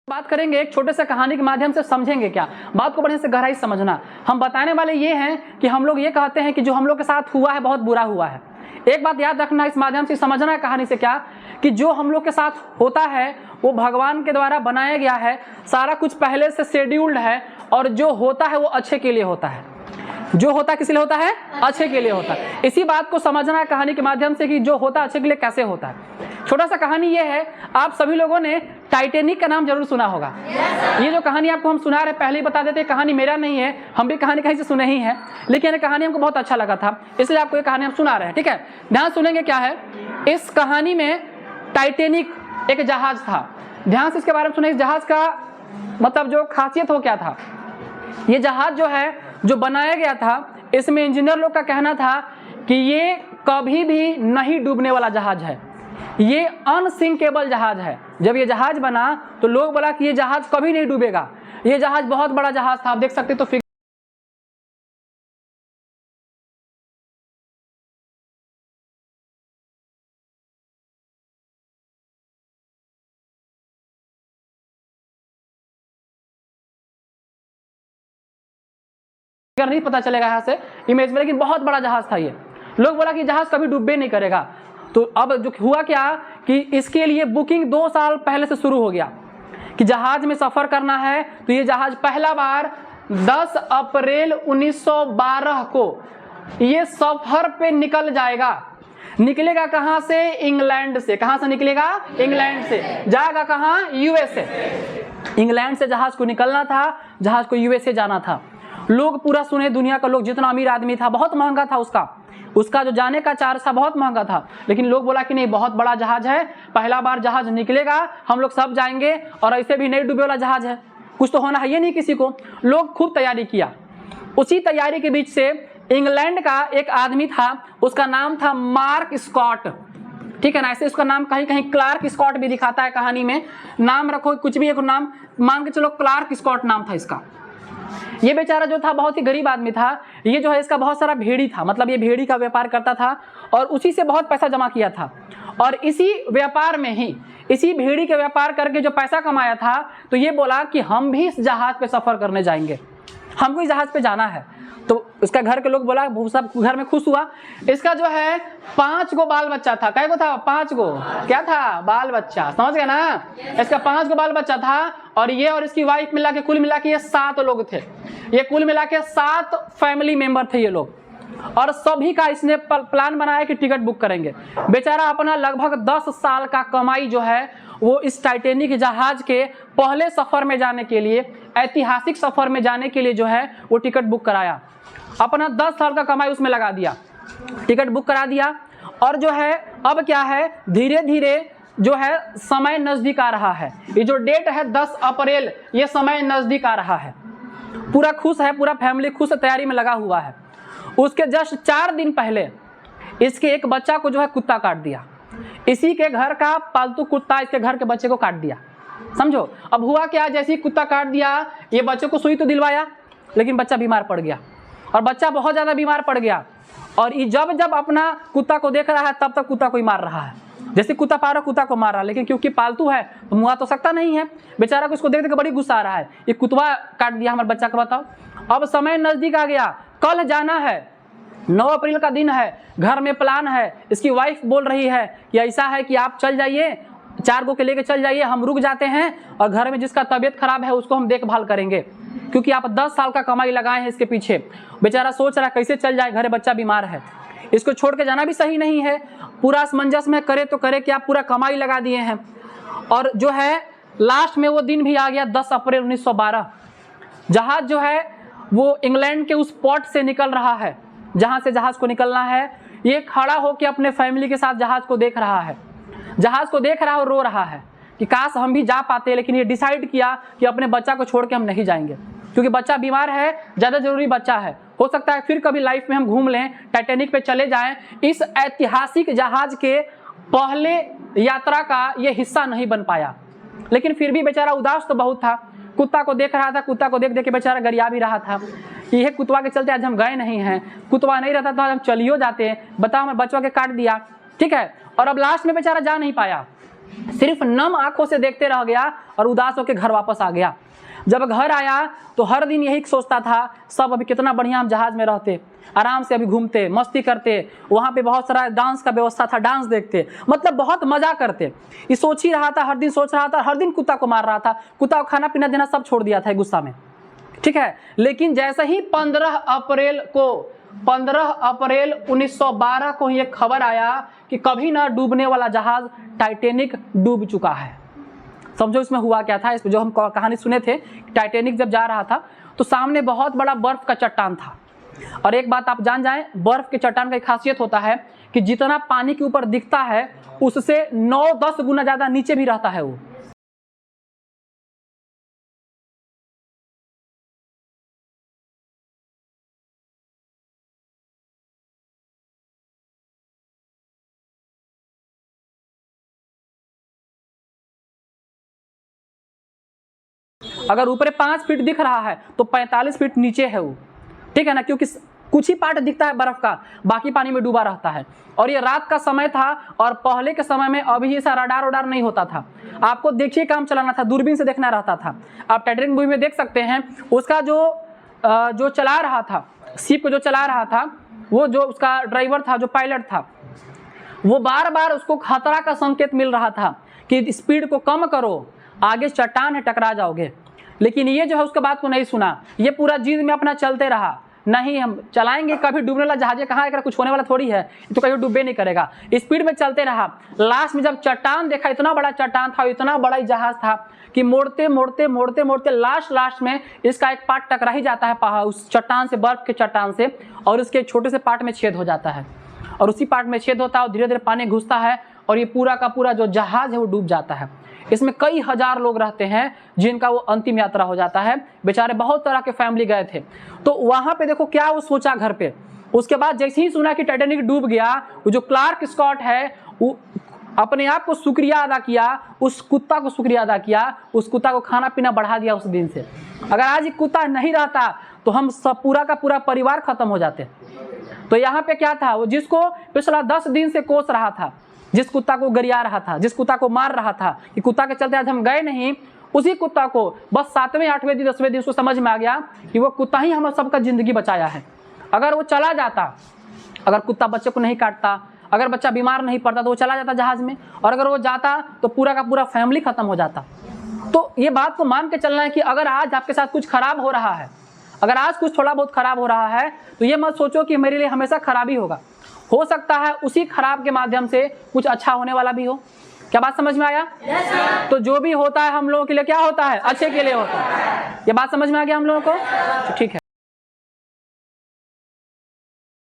बात करेंगे एक छोटे से कहानी के माध्यम से, समझेंगे क्या बात को बढ़िया से गहराई समझना। हम बताने वाले ये हैं कि हम लोग ये कहते हैं कि जो हम लोग के साथ हुआ है बहुत बुरा हुआ है। एक बात याद रखना, इस माध्यम से समझना है कहानी से क्या कि जो हम लोग के साथ होता है वो भगवान के द्वारा बनाया गया है, सारा कुछ पहले से शेड्यूल्ड है और जो होता है वो अच्छे के लिए होता है। जो होता है किस लिए होता है? अच्छे के लिए होता है। इसी बात को समझना है कहानी के माध्यम से कि जो होता है अच्छे के लिए कैसे होता है। छोटा सा कहानी ये है, आप सभी लोगों ने टाइटैनिक का नाम जरूर सुना होगा। ये जो कहानी आपको हम सुना रहे पहले ही बता देते हैं, कहानी मेरा नहीं है, हम भी कहानी कहीं से सुने ही है, लेकिन ये कहानी हमको बहुत अच्छा लगा था इसलिए आपको ये कहानी हम सुना रहे हैं। ठीक है, ध्यान सुनेंगे। क्या है इस कहानी में? टाइटैनिक एक जहाज था। ध्यान से इसके बारे में सुने। इस जहाज का मतलब जो खासियत हो क्या था, ये जहाज जो है जो बनाया गया था, इसमें इंजीनियर लोग का कहना था कि ये कभी भी नहीं डूबने वाला जहाज है, ये अनसिंकेबल जहाज है। जब ये जहाज बना तो लोग बोला कि ये जहाज कभी नहीं डूबेगा। ये जहाज बहुत बड़ा जहाज था, आप देख सकते तो नहीं पता चलेगा यहाँ से इमेज में, लेकिन बहुत बड़ा जहाज था ये। लोग बोला कि जहाज कभी डूबे नहीं करेगा। तो अब जो हुआ क्या कि इसके लिए बुकिंग 2 साल पहले से शुरू हो गया कि जहाज में सफर करना है। तो ये जहाज पहला बार 10 अप्रैल 1912 को ये सफर पे निकल जाएगा। निकलेगा कहां से? इंग्लैंड से। कहां से निकलेगा? इंग्लैंड से। जाएगा कहां? यूएसए। इंग्लैंड से जहाज को निकलना था, जहाज को यूएसए जाना था। लोग पूरा सुने, दुनिया का लोग, जितना अमीर आदमी था, बहुत महंगा था उसका जो जाने का चार्ज था बहुत महंगा था, लेकिन लोग बोला कि नहीं बहुत बड़ा जहाज है, पहला बार जहाज निकलेगा, हम लोग सब जाएंगे और ऐसे भी नहीं डूबे वाला जहाज है, कुछ तो होना है ये नहीं किसी को। लोग खूब तैयारी किया। उसी तैयारी के बीच से इंग्लैंड का एक आदमी था, उसका नाम था मार्क स्कॉट। ठीक है ना, ऐसे उसका नाम कहीं कहीं क्लार्क स्कॉट भी दिखाता है कहानी में। नाम रखो कुछ भी, एक नाम मान के चलो, क्लार्क स्कॉट नाम था इसका। ये बेचारा जो था बहुत ही गरीब आदमी था। ये जो है इसका बहुत सारा भेड़ी था, मतलब ये भेड़ी का व्यापार करता था और उसी से बहुत पैसा जमा किया था। और इसी व्यापार में ही, इसी भेड़ी के व्यापार करके जो पैसा कमाया था, तो ये बोला कि हम भी इस जहाज पे सफर करने जाएंगे, हमको इस जहाज पे जाना है। तो उसका घर के लोग बोला, सब घर में खुश हुआ। इसका जो है 5 गो बाल बच्चा था। कै गो था? 5 गो। क्या था? बाल बच्चा। समझ गए ना? इसका 5 गो बाल बच्चा था और ये और इसकी वाइफ मिला के कुल मिला के ये 7 लोग थे। ये कुल मिला के 7 फैमिली मेंबर थे ये लोग। और सभी का इसने प्लान बनाया कि टिकट बुक करेंगे। बेचारा अपना लगभग 10 साल का कमाई जो है वो इस टाइटैनिक जहाज के पहले सफर में जाने के लिए, ऐतिहासिक सफर में जाने के लिए जो है वो टिकट बुक कराया। अपना 10 साल का कमाई उसमें लगा दिया, टिकट बुक करा दिया। और जो है अब क्या है, धीरे धीरे जो है समय नजदीक आ रहा है। ये जो डेट है 10 अप्रैल, ये समय नजदीक आ रहा है। पूरा खुश है, पूरा फैमिली खुश तैयारी में लगा हुआ है। उसके जस्ट 4 दिन पहले इसके एक बच्चा को जो है कुत्ता काट दिया। इसी के घर का पालतू कुत्ता इसके घर के बच्चे को काट दिया। समझो अब हुआ क्या, जैसे ही कुत्ता काट दिया, ये बच्चे को सुई तो दिलवाया, लेकिन बच्चा बीमार पड़ गया और बच्चा बहुत ज्यादा बीमार पड़ गया। और जब जब अपना कुत्ता को देख रहा है तब तक कुत्ता को ही मार रहा है। जैसे कुत्ता पा रहा कुत्ता को मार रहा है, लेकिन क्योंकि पालतू है तो मुआ तो सकता नहीं है। बेचारा को इसको देख देख बड़ी गुस्सा आ रहा है, ये कुत्ता काट दिया हमारे बच्चा को। बताओ, अब समय नजदीक आ गया, कल जाना है, 9 अप्रैल का दिन है, घर में प्लान है। इसकी वाइफ बोल रही है कि ऐसा है कि आप चल जाइए, 4 गो के लेके चल जाइए, हम रुक जाते हैं और घर में जिसका तबीयत खराब है उसको हम देखभाल करेंगे, क्योंकि आप 10 साल का कमाई लगाए हैं इसके पीछे। बेचारा सोच रहा है कैसे चल जाए, घर बच्चा बीमार है, इसको छोड़ के जाना भी सही नहीं है। पूरा असमंजस में करे तो करे क्या, पूरा कमाई लगा दिए हैं। और जो है लास्ट में वो दिन भी आ गया 10 अप्रैल 1912। जहाज जो है वो इंग्लैंड के उस पोर्ट से निकल रहा है जहां से जहाज को निकलना है। ये खड़ा होकर अपने फैमिली के साथ जहाज को देख रहा है, जहाज को देख रहा है और रो रहा है कि काश हम भी जा पाते, लेकिन ये डिसाइड किया कि अपने बच्चा को छोड़ के हम नहीं जाएंगे, क्योंकि बच्चा बीमार है, ज्यादा जरूरी बच्चा है। हो सकता है फिर कभी लाइफ में हम घूम लें, टाइटैनिक पे चले जाएं। इस ऐतिहासिक जहाज के पहले यात्रा का ये हिस्सा नहीं बन पाया, लेकिन फिर भी बेचारा उदास तो बहुत था। कुत्ता को देख रहा था, कुत्ता को देख देख के बेचारा गरिया भी रहा था। ये कुत्ता के चलते आज हम गए नहीं हैं, कुत्ता नहीं रहता तो आज हम चलियो जाते। बताओ, हमारे बच्चों के काट दिया। ठीक है, और अब लास्ट में बेचारा जा नहीं पाया। सिर्फ नम आंखों से देखते रह गया और उदास होकर घर वापस आ गया। जब घर आया तो हर दिन यही सोचता था, सब अभी कितना बढ़िया हम जहाज में रहते, आराम से अभी घूमते, मस्ती करते, वहाँ पे बहुत सारा डांस का व्यवस्था था, डांस देखते, मतलब बहुत मजा करते। ये सोच ही रहा था, हर दिन सोच रहा था, हर दिन कुत्ता को मार रहा था, कुत्ता को खाना पीना देना सब छोड़ दिया था गुस्सा में, ठीक है। लेकिन जैसे ही 15 अप्रैल 1912 को ये खबर आया कि कभी ना डूबने वाला जहाज टाइटैनिक डूब चुका है। समझो इसमें हुआ क्या था। इसमें जो हम कहानी सुने थे, टाइटैनिक जब जा रहा था तो सामने बहुत बड़ा बर्फ का चट्टान था। और एक बात आप जान जाएं, बर्फ के चट्टान का एक खासियत होता है कि जितना पानी के ऊपर दिखता है उससे 9-10 गुना ज्यादा नीचे भी रहता है वो। अगर ऊपर 5 फीट दिख रहा है तो 45 फीट नीचे है वो, ठीक है ना, क्योंकि कुछ ही पार्ट दिखता है बर्फ का, बाकी पानी में डूबा रहता है। और ये रात का समय था और पहले के समय में अभी ऐसा रडार वडार नहीं होता था, आपको देखिए काम चलाना था, दूरबीन से देखना रहता था। आप टाइटैनिक मूवी में देख सकते हैं, उसका जो चला रहा था, शिप को जो चला रहा था, वो जो उसका ड्राइवर था, जो पायलट था, वो बार बार उसको खतरा का संकेत मिल रहा था कि स्पीड को कम करो, आगे चट्टान है, टकरा जाओगे। लेकिन ये जो है उसका बात को नहीं सुना, ये पूरा जिद में अपना चलते रहा, नहीं हम चलाएंगे, कभी डूबने वाला जहाज कहाँ, एक कुछ होने वाला थोड़ी है, तो कभी डूबे नहीं करेगा, स्पीड में चलते रहा। लास्ट में जब चट्टान देखा, इतना बड़ा चट्टान था, इतना बड़ा जहाज था कि मोड़ते मोड़ते मोड़ते मोड़ते लास्ट में इसका एक पार्ट टकरा ही जाता है पहाड़ उस चट्टान से, बर्फ के चट्टान से, और उसके छोटे से पार्ट में छेद हो जाता है। और उसी पार्ट में छेद होता है और धीरे धीरे पानी घुसता है और ये पूरा का पूरा जो जहाज है वो डूब जाता है। इसमें कई हजार लोग रहते हैं जिनका वो अंतिम यात्रा हो जाता है। बेचारे बहुत तरह के फैमिली गए थे। तो वहां पे देखो क्या वो सोचा घर पे। उसके बाद जैसे ही सुना कि टाइटैनिक डूब गया, वो जो क्लार्क स्कॉट है वो अपने आप को शुक्रिया अदा किया, उस कुत्ता को शुक्रिया अदा किया, उस कुत्ता को खाना पीना बढ़ा दिया उस दिन से। अगर आज ये कुत्ता नहीं रहता तो हम सब पूरा का पूरा परिवार खत्म हो जाते। तो यहाँ पे क्या था, वो जिसको पिछला 10 दिन से कोस रहा था, जिस कुत्ता को गरिया रहा था, जिस कुत्ता को मार रहा था कि कुत्ता के चलते आज हम गए नहीं, उसी कुत्ता को बस 7वें 8वें दिन 10वें दिन उसको समझ में आ गया कि वो कुत्ता ही हम सबका जिंदगी बचाया है। अगर वो चला जाता, अगर कुत्ता बच्चे को नहीं काटता, अगर बच्चा बीमार नहीं पड़ता तो वो चला जाता जहाज में, और अगर वो जाता तो पूरा का पूरा फैमिली खत्म हो जाता। तो ये बात को मान के चलना है कि अगर आज आपके साथ कुछ खराब हो रहा है, अगर आज कुछ थोड़ा बहुत खराब हो रहा है, तो ये मत सोचो कि मेरे लिए हमेशा खराब ही होगा। हो सकता है उसी खराब के माध्यम से कुछ अच्छा होने वाला भी हो। क्या बात समझ में आया? yes, तो जो भी होता है हम लोगों के लिए क्या होता है, अच्छे के लिए होता है। ये बात समझ में आ गया हम लोगों को? ठीक है।